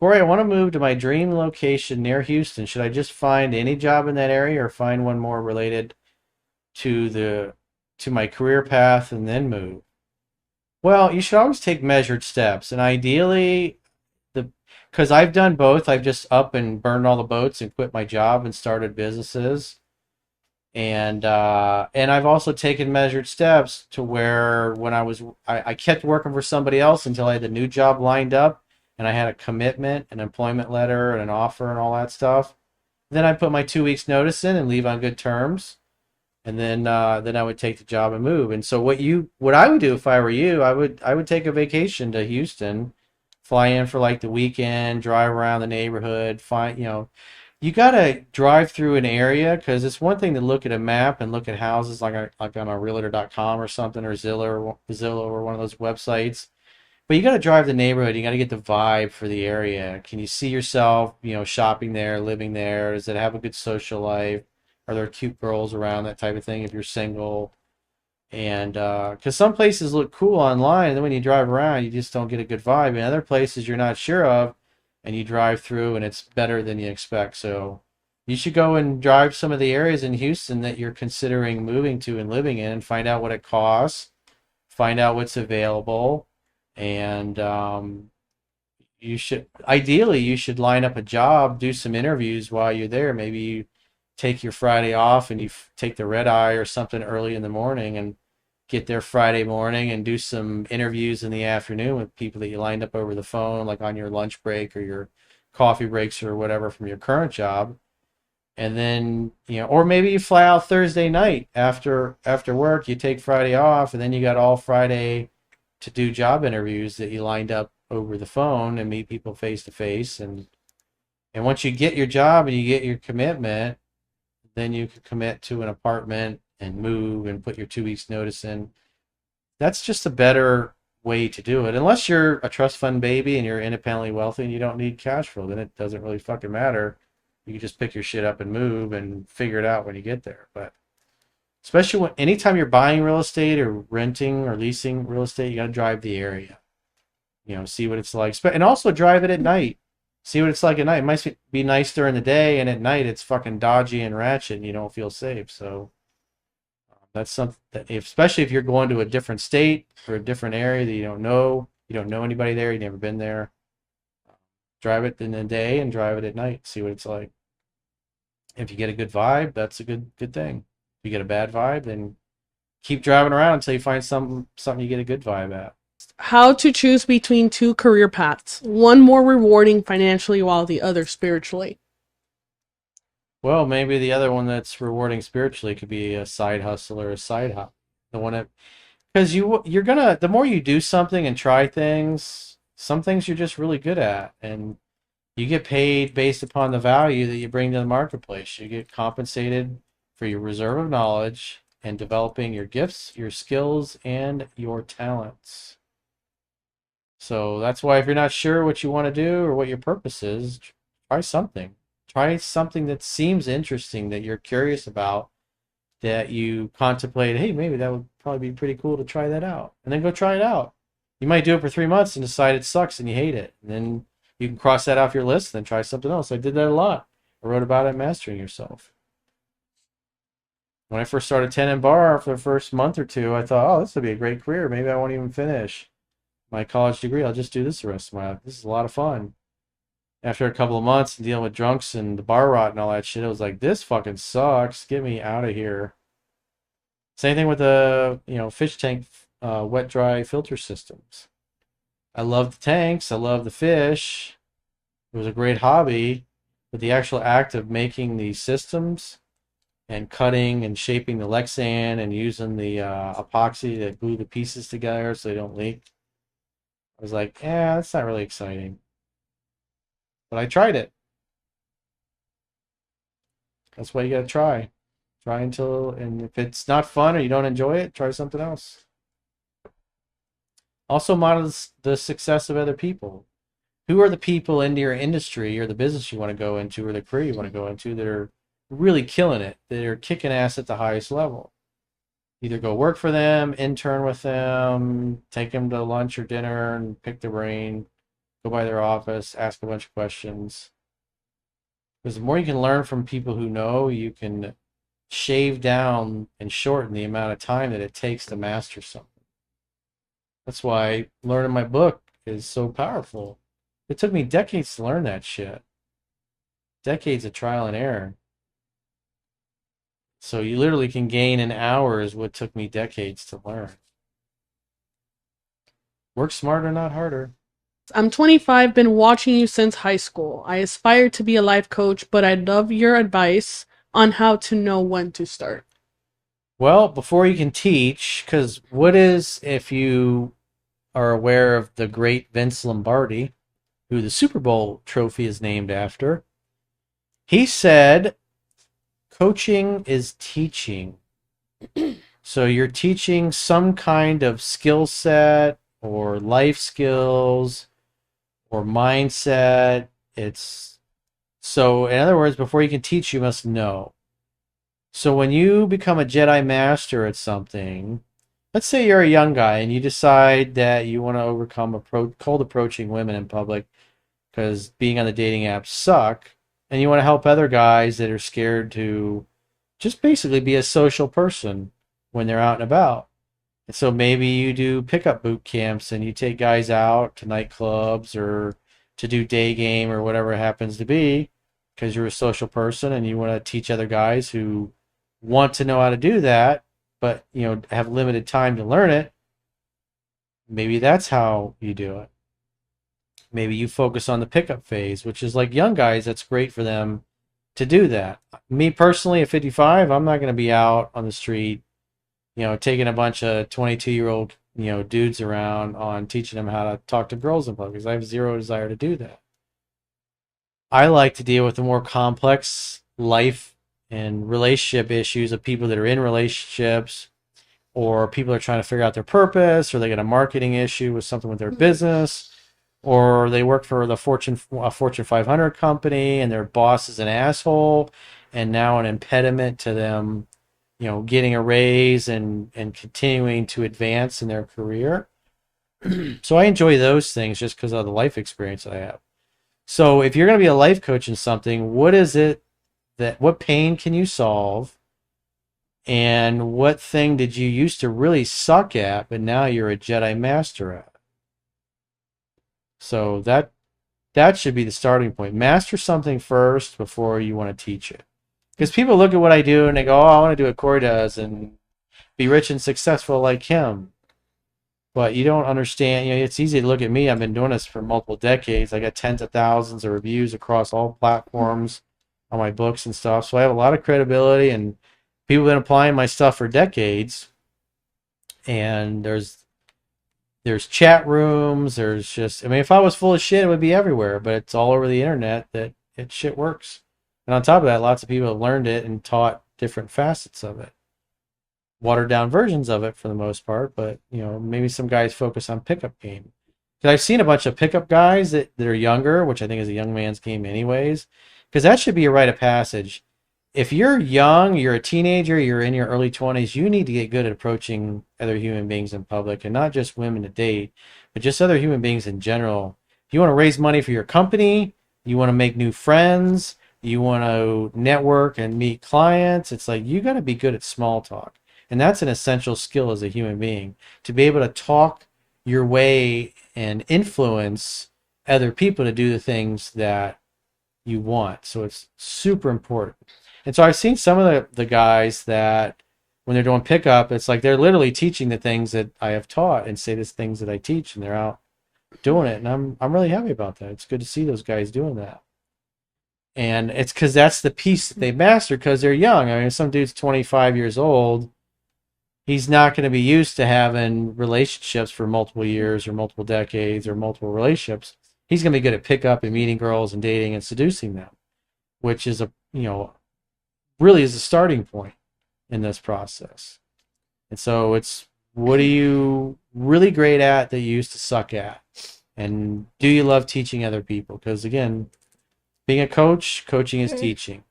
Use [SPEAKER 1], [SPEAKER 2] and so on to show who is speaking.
[SPEAKER 1] Corey, I want to move to my dream location near Houston. Should I just find any job in that area or find one more related to the to my career path and then move? Well, you should always take measured steps, and ideally the because I've done both. I've just up and burned all the boats and quit my job and started businesses. And I've also taken measured steps to where when I kept working for somebody else until I had the new job lined up and I had a commitment, an employment letter, and an offer and all that stuff. Then I put my 2 weeks notice in and leave on good terms, and then I would take the job and move. And so what I would do if I were you, I would take a vacation to Houston, fly in for like the weekend, drive around the neighborhood, find you gotta drive through an area because it's one thing to look at a map and look at houses like on a realtor.com or something or Zillow or one of those websites. But you gotta drive the neighborhood. You gotta get the vibe for the area. Can you see yourself, shopping there, living there? Does it have a good social life? Are there cute girls around, that type of thing if you're single? And because some places look cool online, and then when you drive around, you just don't get a good vibe. And other places you're not sure of, and you drive through, and it's better than you expect. So you should go and drive some of the areas in Houston that you're considering moving to and living in, and find out what it costs, find out what's available, and you should line up a job, do some interviews while you're there. Maybe you take your Friday off and you take the red eye or something early in the morning and get there Friday morning and do some interviews in the afternoon with people that you lined up over the phone, like on your lunch break or your coffee breaks or whatever from your current job. And then, or maybe you fly out Thursday night after work, you take Friday off, and then you got all Friday to do job interviews that you lined up over the phone and meet people face to face. And once you get your job and you get your commitment, then you could commit to an apartment and move and put your 2 weeks notice in. That's just a better way to do it. Unless you're a trust fund baby and you're independently wealthy and you don't need cash flow, then it doesn't really fucking matter. You can just pick your shit up and move and figure it out when you get there. But especially anytime you're buying real estate or renting or leasing real estate, you got to drive the area. See what it's like. And also drive it at night. See what it's like at night. It might be nice during the day, and at night it's fucking dodgy and ratchet, and you don't feel safe. So that's something that, especially if you're going to a different state or a different area that you don't know anybody there, you've never been there. Drive it in the day and drive it at night. See what it's like. If you get a good vibe, that's a good thing. If you get a bad vibe, then keep driving around until you find something you get a good vibe at.
[SPEAKER 2] How to choose between two career paths, one more rewarding financially while the other spiritually.
[SPEAKER 1] Well, maybe the other one that's rewarding spiritually could be a side hustle or a side hop. The one that because you're gonna the more you do something and try things, some things you're just really good at, and you get paid based upon the value that you bring to the marketplace. You get compensated for your reserve of knowledge and developing your gifts, your skills, and your talents. So that's why if you're not sure what you want to do or what your purpose is, try something. Try something that seems interesting, that you're curious about, that you contemplate, hey, maybe that would probably be pretty cool to try that out. And then go try it out. You might do it for 3 months and decide it sucks and you hate it. And then you can cross that off your list and then try something else. I did that a lot. I wrote about it, Mastering Yourself. When I first started 10 and bar for the first month or two, I thought, oh, this would be a great career. Maybe I won't even finish my college degree. I'll just do this the rest of my life. This is a lot of fun. After a couple of months and dealing with drunks and the bar rot and all that shit, I was like, this fucking sucks. Get me out of here. Same thing with the fish tank wet dry filter systems. I love the tanks. I love the fish. It was a great hobby, but the actual act of making these systems and cutting and shaping the Lexan and using the epoxy to glue the pieces together so they don't leak, I was like, that's not really exciting. But I tried it. That's why you gotta try. Try and if it's not fun or you don't enjoy it, try something else. Also model the success of other people. Who are the people in your industry or the business you want to go into or the career you want to go into that are really killing it, that are kicking ass at the highest level? Either go work for them, intern with them, take them to lunch or dinner and pick their brain. Go by their office, ask a bunch of questions. Because the more you can learn from people who know, you can shave down and shorten the amount of time that it takes to master something. That's why learning my book is so powerful. It took me decades to learn that shit. Decades of trial and error. So you literally can gain in hours what took me decades to learn. Work smarter, not harder.
[SPEAKER 2] I'm 25, been watching you since high school. I aspire to be a life coach, but I'd love your advice on how to know when to start.
[SPEAKER 1] Well, before you can teach, because what is, if you are aware of the great Vince Lombardi, who the Super Bowl trophy is named after, he said, coaching is teaching. So you're teaching some kind of skill set or life skills or mindset. It's so, in other words, before you can teach, you must know. So when you become a Jedi Master at something, let's say you're a young guy and you decide that you want to overcome cold approaching women in public because being on the dating apps suck, and you want to help other guys that are scared to just basically be a social person when they're out and about. And so maybe you do pickup boot camps and you take guys out to nightclubs or to do day game or whatever it happens to be because you're a social person and you want to teach other guys who want to know how to do that, but have limited time to learn it. Maybe that's how you do it. Maybe you focus on the pickup phase, which is like young guys, that's great for them to do that. Me personally, at 55, I'm not going to be out on the street, taking a bunch of 22-year-old, dudes around on teaching them how to talk to girls in public because I have zero desire to do that. I like to deal with the more complex life and relationship issues of people that are in relationships, or people are trying to figure out their purpose, or they got a marketing issue with something with their business, or they work for a Fortune 500 company and their boss is an asshole and now an impediment to them, getting a raise and continuing to advance in their career. So I enjoy those things just because of the life experience that I have. So if you're going to be a life coach in something, what pain can you solve? And what thing did you used to really suck at, but now you're a Jedi Master at? So that should be the starting point. Master something first before you want to teach it. Because people look at what I do and they go, oh, I want to do what Corey does and be rich and successful like him. But you don't understand, it's easy to look at me. I've been doing this for multiple decades. I got tens of thousands of reviews across all platforms on my books and stuff. So I have a lot of credibility and people have been applying my stuff for decades. And there's chat rooms, there's just, if I was full of shit, it would be everywhere, but it's all over the internet that shit works. And on top of that, lots of people have learned it and taught different facets of it. Watered down versions of it for the most part, but maybe some guys focus on pickup game. Because I've seen a bunch of pickup guys that are younger, which I think is a young man's game anyways, because that should be a rite of passage. If you're young, you're a teenager, you're in your early 20s, you need to get good at approaching other human beings in public, and not just women to date, but just other human beings in general. If you want to raise money for your company, you want to make new friends, you want to network and meet clients, it's like you got to be good at small talk. And that's an essential skill as a human being, to be able to talk your way and influence other people to do the things that you want. So it's super important. And so I've seen some of the guys that when they're doing pickup, it's like they're literally teaching the things that I have taught and say the things that I teach, and they're out doing it. And I'm really happy about that. It's good to see those guys doing that. And it's because that's the piece that they master because they're young. I mean, if some dude's 25 years old, he's not going to be used to having relationships for multiple years or multiple decades or multiple relationships. He's going to be good at pickup and meeting girls and dating and seducing them, which is really is a starting point in this process. And so it's, what are you really great at that you used to suck at? And do you love teaching other people? Because again, being a coach, coaching is teaching.